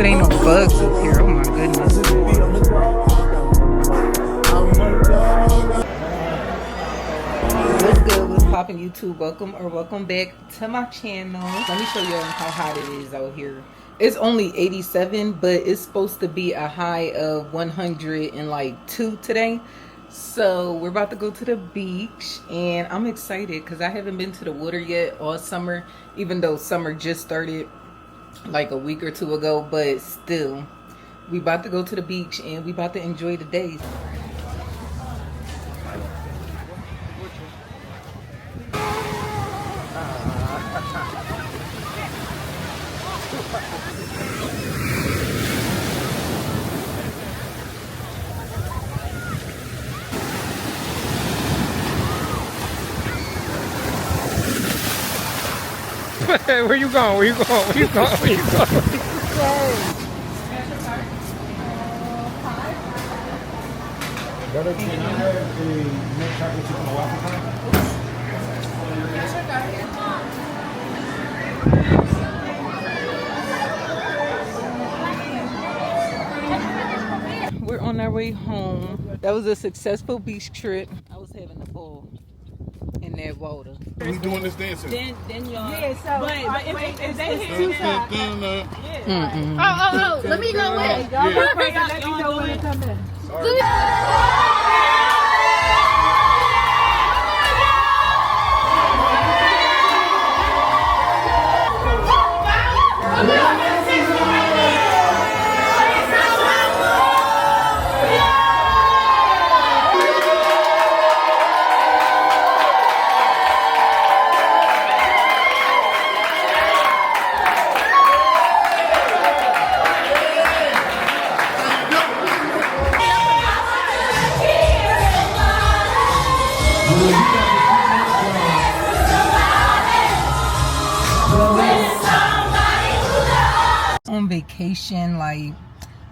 it ain't no bugs up here. Oh my goodness. What's good? What's poppin' YouTube? Welcome back to my channel. Let me show you how hot it is out here. It's only 87, but it's supposed to be a high of 102 today. So we're about to go to the beach, and I'm excited because I haven't been to the water yet all summer, even though summer just started like a week or two ago. But still, we about to go to the beach and we about to enjoy the day. Where you going? Where you going? Where you going? Where you going? Brother, can I have a milk chocolate chip and a waffle pie? We're on our way home. That was a successful beach trip. I was having a ball in that water. We doing this dancing. Then y'all. Yeah, so but if they hit you, Let me go in. y'all let me know when they come in. On vacation, like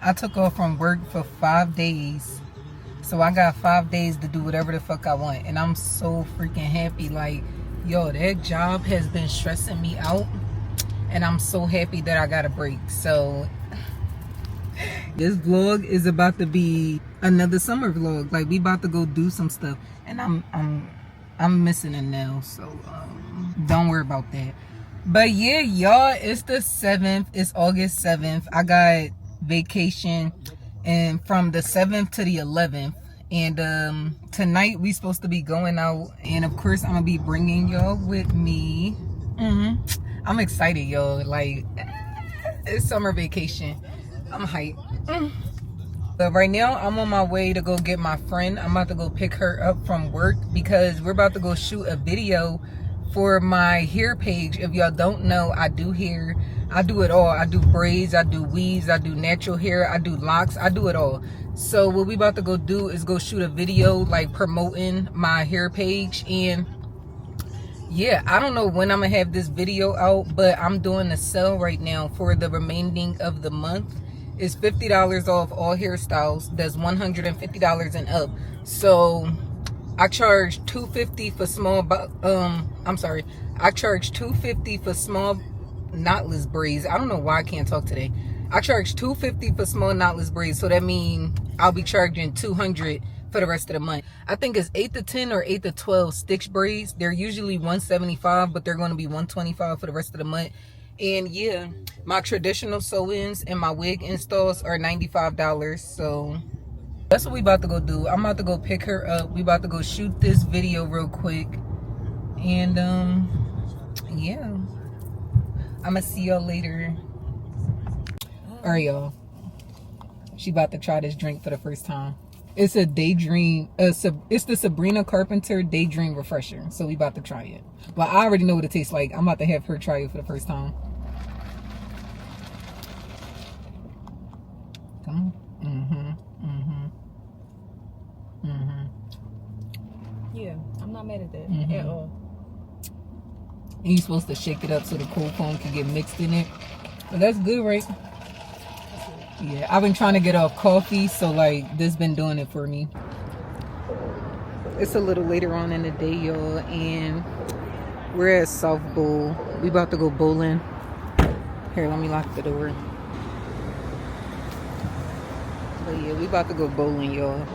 I took off from work for 5 days, so I got 5 days to do whatever the fuck I want, and I'm so freaking happy. Like, yo, that job has been stressing me out, and I'm so happy that I got a break. So this vlog is about to be another summer vlog. Like, we about to go do some stuff, and I'm missing a nail, so don't worry about that. But yeah, y'all, it's the 7th. It's August 7th. I got vacation and from the 7th to the 11th. And tonight we supposed to be going out. And of course, I'm going to be bringing y'all with me. I'm excited, y'all. Like, it's summer vacation. I'm hyped. But right now, I'm on my way to go get my friend. I'm about to go pick her up from work because we're about to go shoot a video for my hair page. If y'all don't know, I do hair. I do it all. I do braids, I do weaves, I do natural hair, I do locks, I do it all. So what we about to go do is go shoot a video like promoting my hair page. And yeah, I don't know when I'm gonna have this video out, but I'm doing a sale right now for the remaining of the month. It's $50 off all hairstyles. That's $150 and up. So I charge $250 for small, I charge $250 for small knotless braids. I don't know why I can't talk today. I charge $250 for small knotless braids, so that means I'll be charging $200 for the rest of the month. I think it's 8 to 10 or 8 to 12 stitch braids. They're usually $175, but they're going to be $125 for the rest of the month. And yeah, my traditional sew-ins and my wig installs are $95. So that's what we about to go do. I'm about to go pick her up. We about to go shoot this video real quick. And yeah, I'm gonna see y'all later. All right, y'all, she about to try this drink for the first time. It's a Daydream, it's the Sabrina Carpenter Daydream Refresher. So we about to try it. But I already know what it tastes like. I'm about to have her try it for the first time. Come on. Yeah, I'm not mad at that at all. And you're supposed to shake it up so the cold foam can get mixed in it. But that's good, right? Yeah, I've been trying to get off coffee, so like this been doing it for me. It's a little later on in the day, y'all, and we're at South Bowl. We about to go bowling. Here, let me lock the door. But yeah, we about to go bowling, y'all.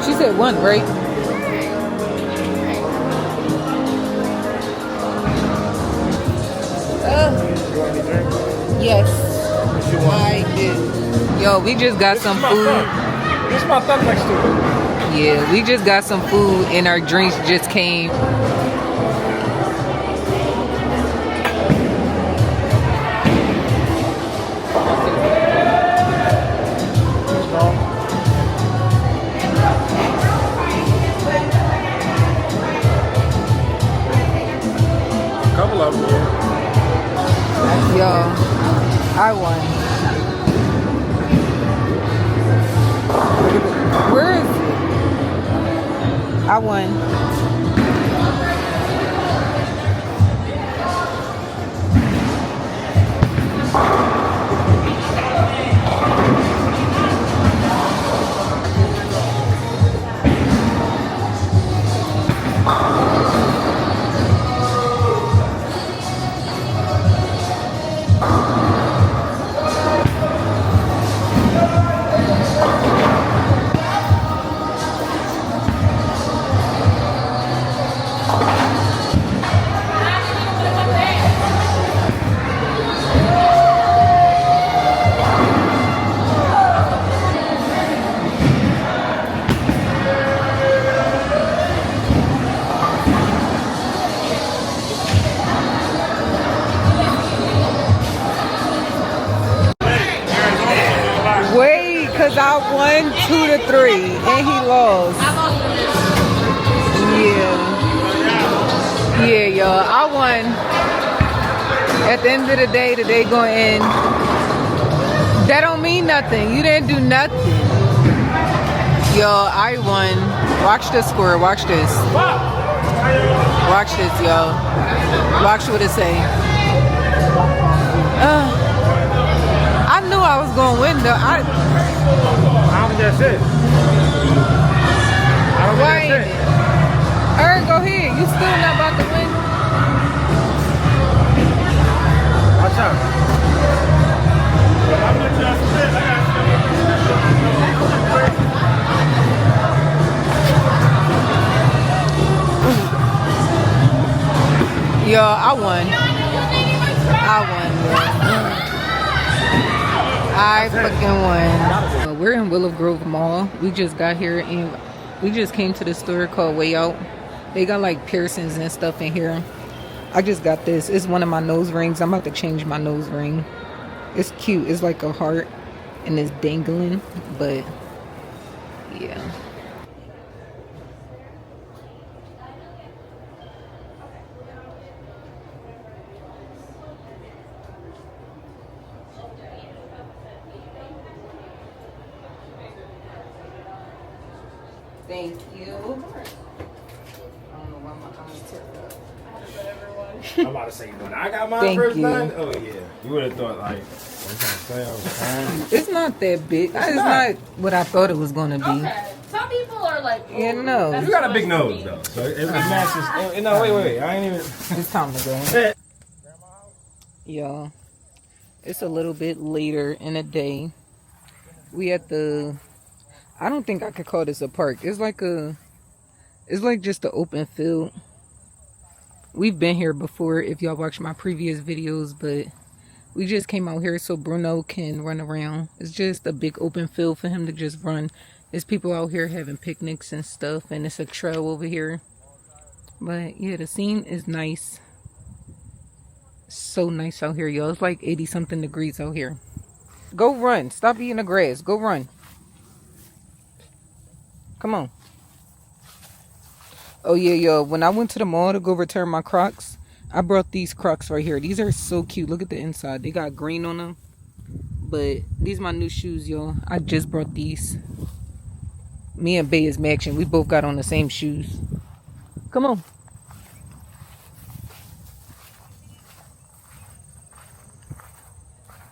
She said one, right? Yes, I did. Yo, we just got some food. This is my thumb next to it. Yeah, we just got some food and our drinks just came. Couple of them, yeah. Yo, I won. Where is it? I won. Wait, cause I won 2-3 and he lost. Yeah, y'all. I won. At the end of the day gonna end. That don't mean nothing. You didn't do nothing. Yo, I won. Watch the score. Watch this. Watch this, yo. Watch what it say. I knew I was gonna win though. I don't think that's it. I don't think that's it. Alright, go ahead. You still not about to win? Watch out. Yo, I won. I fucking won. We're in Willow Grove Mall. We just got here and we just came to the store called Way Out. They got like piercings and stuff in here. I just got this. It's one of my nose rings. I'm about to change my nose ring. It's cute. It's like a heart and it's dangling, but yeah. Thank you. I don't know why my eyes teared up. I'm about to say, when I got my Thank first you. nine, oh yeah. You would have thought, like, what I'm trying to say, I was fine. It's not that big. It's not what I thought it was going to be. Okay. Some people are like, oh, Yeah, no. that's You got a too big much for nose, me. though. So it matches. No, wait. I ain't even. It's time to go. Y'all, it's a little bit later in the day. We at the, I don't think I could call this a park. It's like just an open field. We've been here before if y'all watched my previous videos, but we just came out here so Bruno can run around. It's just a big open field for him to just run. There's people out here having picnics and stuff, and it's a trail over here. But yeah, the scene is nice. So nice out here, y'all. It's like 80 something degrees out here. Go run. Stop eating the grass. Go run. Come on. Oh yeah, yo. When I went to the mall to go return my Crocs, I brought these Crocs right here. These are so cute. Look at the inside. They got green on them. But these are my new shoes, y'all. I just brought these. Me and Bay is matching. We both got on the same shoes. Come on.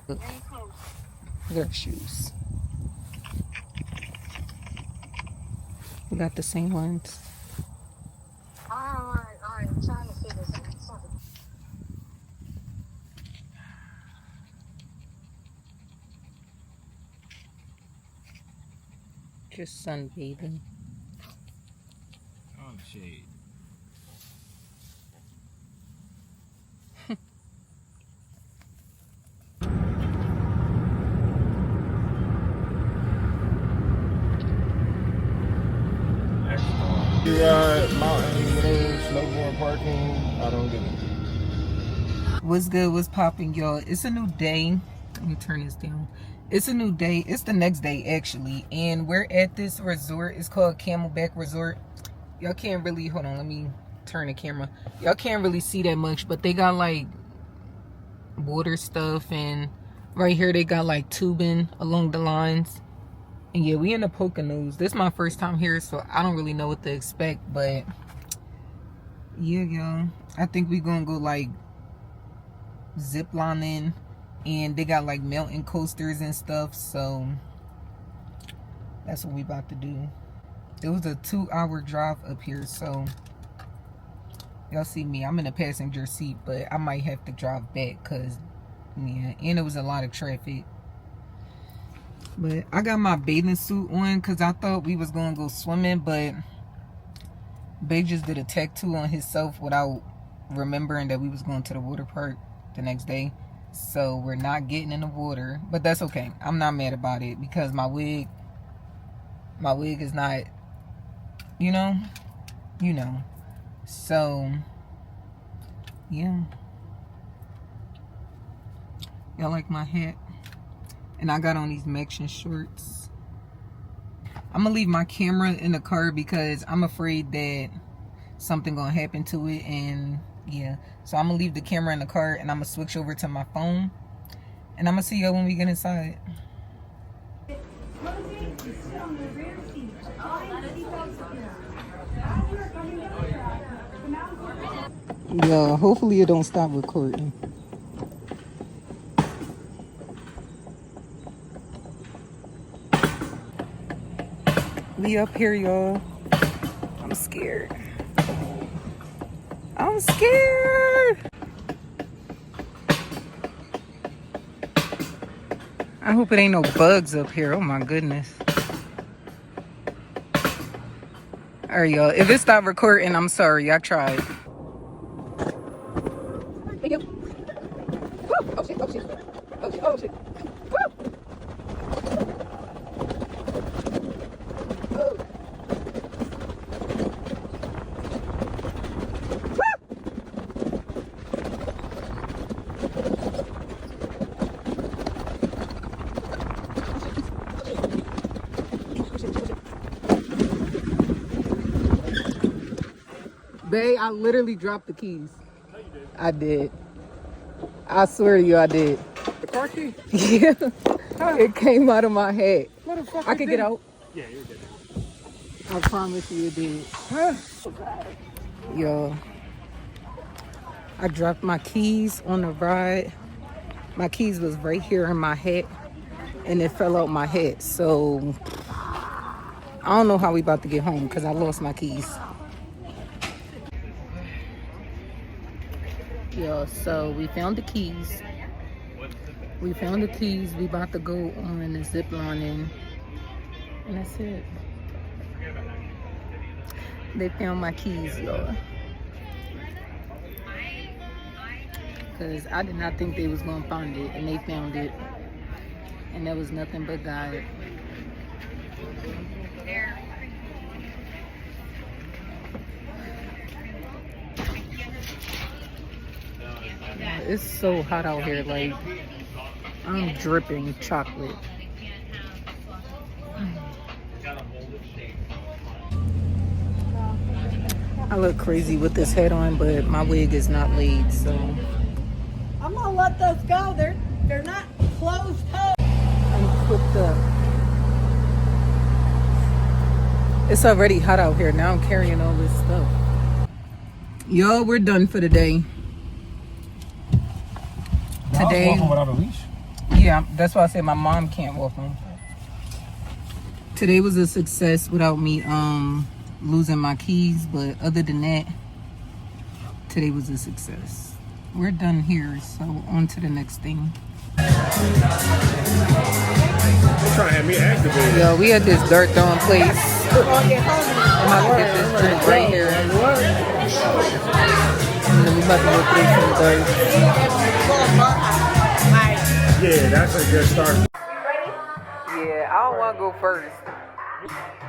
Look at our shoes. We got the same ones. All right. I'm trying to figure something. Just sunbathing. Oh, shit. You ride mountain, whatever, snowboard parking. I don't get it. What's good? What's popping, y'all? It's a new day. Let me turn this down. It's a new day. It's the next day, actually. And we're at this resort. It's called Camelback Resort. Y'all can't really... Hold on. Let me turn the camera. Y'all can't really see that much. But they got, like, water stuff. And right here, they got, like, tubing along the lines. And, yeah, we in the Poconos. This is my first time here, so I don't really know what to expect. But, yeah, y'all. I think we gonna go, like, zip lining, and they got like mountain coasters and stuff, so that's what we about to do. It was a 2-hour drive up here, so y'all see me, I'm in a passenger seat, but I might have to drive back because yeah, and it was a lot of traffic. But I got my bathing suit on because I thought we was gonna go swimming, but Bae just did a tattoo on himself without remembering that we was going to the water park the next day, so we're not getting in the water, but that's okay. I'm not mad about it because my wig is not, you know, so yeah. Y'all like my hat? And I got on these Mexican shorts. I'm gonna leave my camera in the car because I'm afraid that something gonna happen to it, and yeah, so I'm gonna leave the camera in the car and I'm gonna switch over to my phone, and I'm gonna see y'all when we get inside. Yeah, hopefully it don't stop recording. We up here, y'all. I'm scared. I'm scared. I hope it ain't no bugs up here. Oh my goodness. All right, y'all. If it stopped recording, I'm sorry. I tried. Thank you. Oh shit, oh shit. Oh shit, oh shit. Bae, I literally dropped the keys. No, you did. I did. I swear to you, I did. The car key? Yeah. It came out of my head. I could get out. Yeah, you're good. I promise you it did. Yo. I dropped my keys on the ride. My keys was right here in my head, and it fell out my head. So, I don't know how we about to get home because I lost my keys. Yo, so we found the keys. We found the keys. We about to go on the zip lining. And that's it. They found my keys, y'all. Because I did not think they was going to find it. And they found it. And that was nothing but God. It's so hot out here, like I'm dripping chocolate. I look crazy with this hat on, but my wig is not laid, so I'm gonna let those go. They're not closed up. I'm cooked up. It's already hot out here. Now I'm carrying all this stuff. Yo, we're done for the day. Today, walking without a leash? yeah, that's why I said my mom can't walk on. Today was a success without me losing my keys, but other than that, today was a success. We're done here, so on to the next thing. They're trying to have me activated. Yo, we at this dart throwing place. I'm about to get this drink right here. And then we about to go play some darts. Yeah, that's a good start. Yeah, I don't want to go first.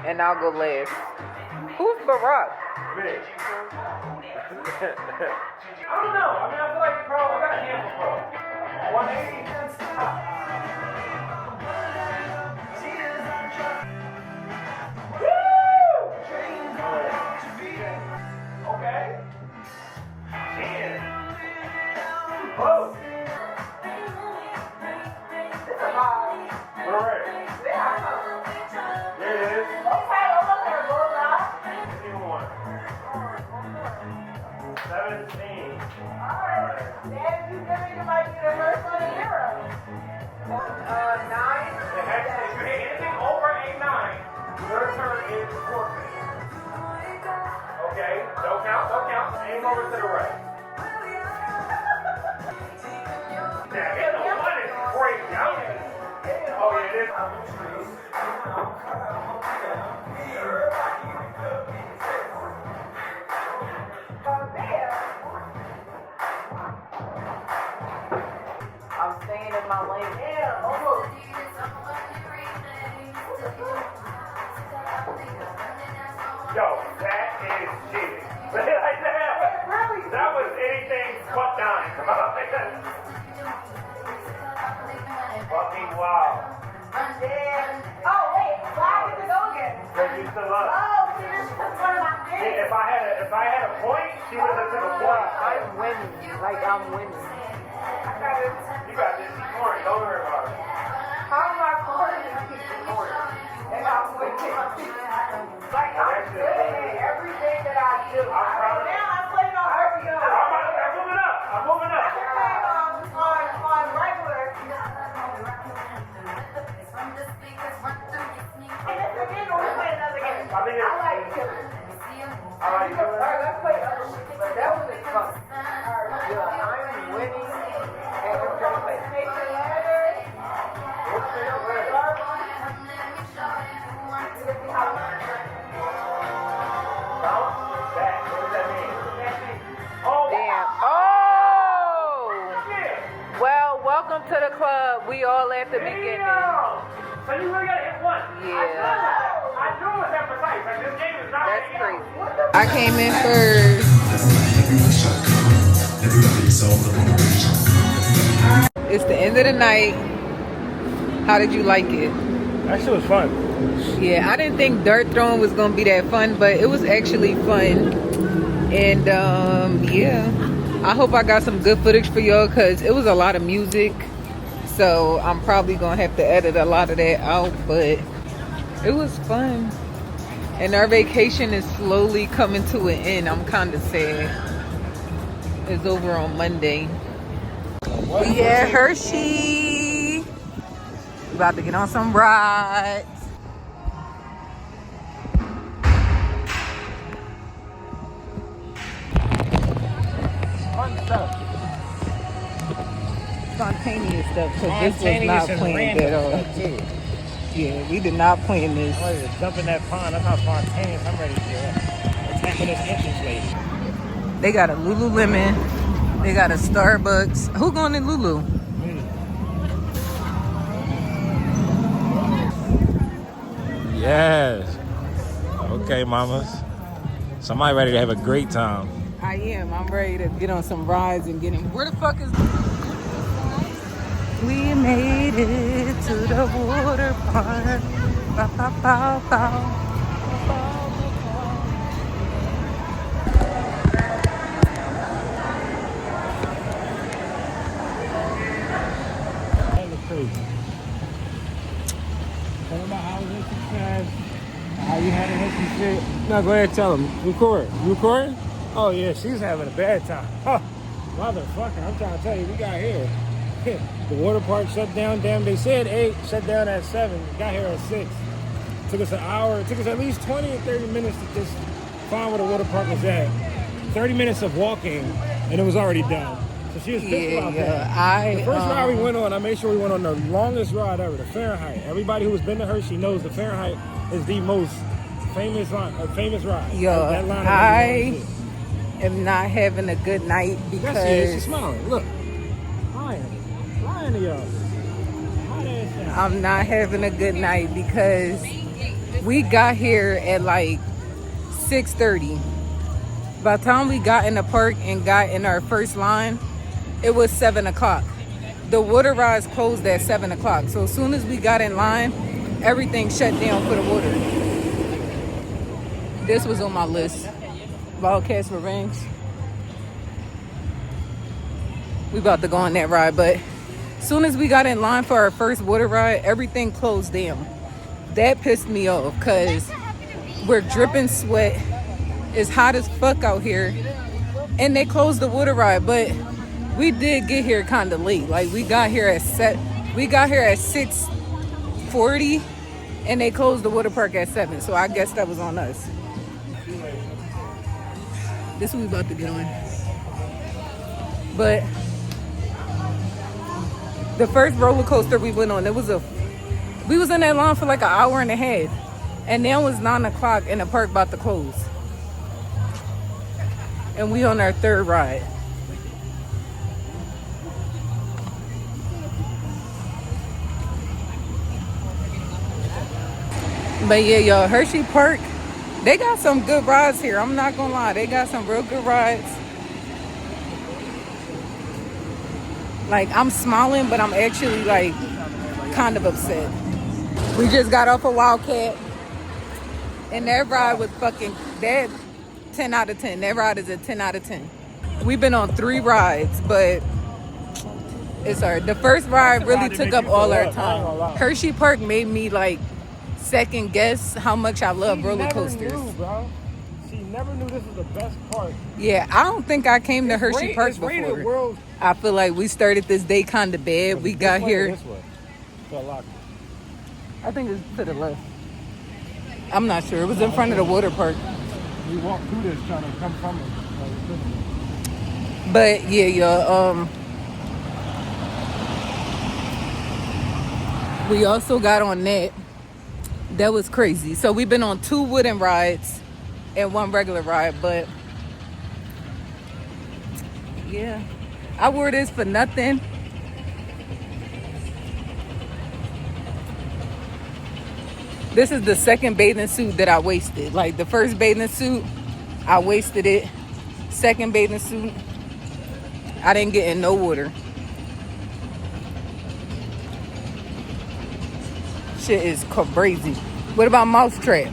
And I'll go last. Who's Barack? I don't know. I mean, I feel like pro. I got a handful pro. 180. Woo! Okay. 10. Close. It's a high. Correct. Yeah. There it is. Okay, over there, Bulldog. 51. 17. Alright. Dad, you give me the mic to the first one of 0. 9. If you hit anything over a 9, your turn is forfeit. Okay? Don't count. Aim over to the right. Now, hit the 1 is crazy. Oh, yeah, it is. I'm staying in my lane. Yeah, almost. Yo, that is cheating. Like that. Really? That was anything but 9. Fucking wow. Oh, wait, why did it go again? Because you still up. Oh, see, this is one of my favorites. If I had a point, she would have took a point. I'm winning. Like, I'm winning. You got this. She's scoring. Don't worry about it. How am I scoring if I keep scoring? And I'm winning. Like, I'm good at everything that I do. I'm proud of you. Now I'm playing on RPO. I'm moving up. I'm playing on regular. And this again, or we play another game? I think it's- I like killing. I like you. Alright, let's play other shit. But that was fun. Alright, yeah, I'm winning. And we're gonna play Snake and Ladder. We'll play Dark. Bounce back. What does that mean? Oh, Damn. Oh! yeah. Well, welcome to the club. We all at the beginning. Damn. So you really gotta hit 1. Yeah. I knew it was that precise. Like, this game is not That's that crazy. easy. I came in first. It's the end of the night. How did you like it? That shit was fun. Yeah, I didn't think dart throwing was gonna be that fun, but it was actually fun. And yeah, I hope I got some good footage for y'all because it was a lot of music. So I'm probably gonna have to edit a lot of that out, but it was fun. And our vacation is slowly coming to an end. I'm kind of sad. It's over on Monday. We at Hershey. About to get on some rides. Fun stuff. Spontaneous stuff, because this was not planned at all. Yeah, we did not plan this. I'm ready to jump in that pond. That's how spontaneous I'm ready to get. Attacking this entrance lady. They got a Lululemon. They got a Starbucks. Who going in Lulu? Yes. Okay, mamas. Somebody ready to have a great time. I am. I'm ready to get on some rides and get in. Where the fuck is... We made it to the water park. Bow, bow, bow, bow. That looks crazy. Tell them about how it was a success. How you had a hissy shit. No, go ahead and tell them. Record. You recording? Oh, yeah, she's having a bad time. Huh. Motherfucker, I'm trying to tell you, we got here. The water park shut down. Damn, they said 8, shut down at 7. Got here at 6. took us an hour. It took us at least 20 or 30 minutes to just find where the water park was at. 30 minutes of walking, and it was already done. So she was pissed about that. The first ride we went on, I made sure we went on the longest ride ever, the Fahrenheit. Everybody who's been to Hershey knows the Fahrenheit is the most famous ride. Yo, That line I am not having a good night Yes, because she's smiling. Look, lying to y'all. I'm not having a good night because we got here at like 6:30. By the time we got in the park and got in our first line, it was 7 o'clock. The water rides closed at 7 o'clock. So as soon as we got in line, everything shut down for the water. This was on my list. Wildcats Revenge. We about to go on that ride, but as soon as we got in line for our first water ride, everything closed down. That pissed me off because we're dripping sweat. It's hot as fuck out here, and they closed the water ride. But we did get here kind of late. Like we got here at 6:40, and they closed the water park at 7. So I guess that was on us. This is what we about to get on. But the first roller coaster we went on, we was in that line for like an hour and a half, and now it's 9 o'clock and the park about to close. And we on our third ride. But yeah, y'all, Hershey Park, they got some good rides here. I'm not gonna lie, they got some real good rides. Like, I'm smiling, but I'm actually like kind of upset. We just got off a Wildcat, and that ride was fucking that 10 out of 10. That ride is a 10 out of 10. We've been on 3 rides, but it's alright. The first ride really took up all our time. Hershey Park made me like second guess how much I love roller coasters. She never knew this was the best park. Yeah, I don't think I came to Hershey Park before. I feel like we started this day kind of bad. We got here. I think it's to the left. I'm not sure. It was in front of the water park. We walked through this trying to come from it. But yeah, y'all. We also got on that. That was crazy. So we've been on 2 wooden rides and 1 regular ride, but yeah, I wore this for nothing. This is the second bathing suit that I wasted. Like the first bathing suit, I wasted it. Second bathing suit, I didn't get in no water. Shit is crazy. What about Mousetrap?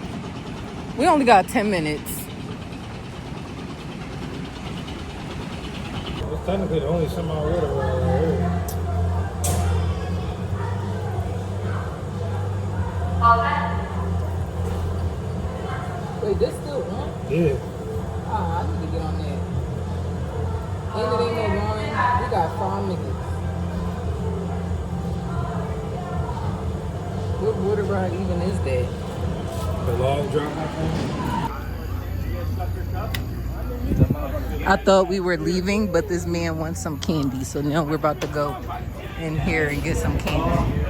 We only got 10 minutes. It's technically the only semi-water ride right here. Wait, this still on? Yeah. I need to get on that. And it ain't no line. We got 5 minutes. What water ride even is that? The log drop, I think. I thought we were leaving, but this man wants some candy. So now we're about to go in here and get some candy.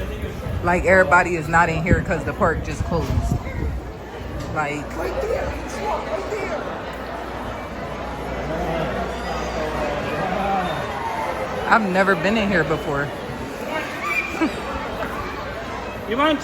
Like everybody is not in here because the park just closed. Like, I've never been in here before. You munch?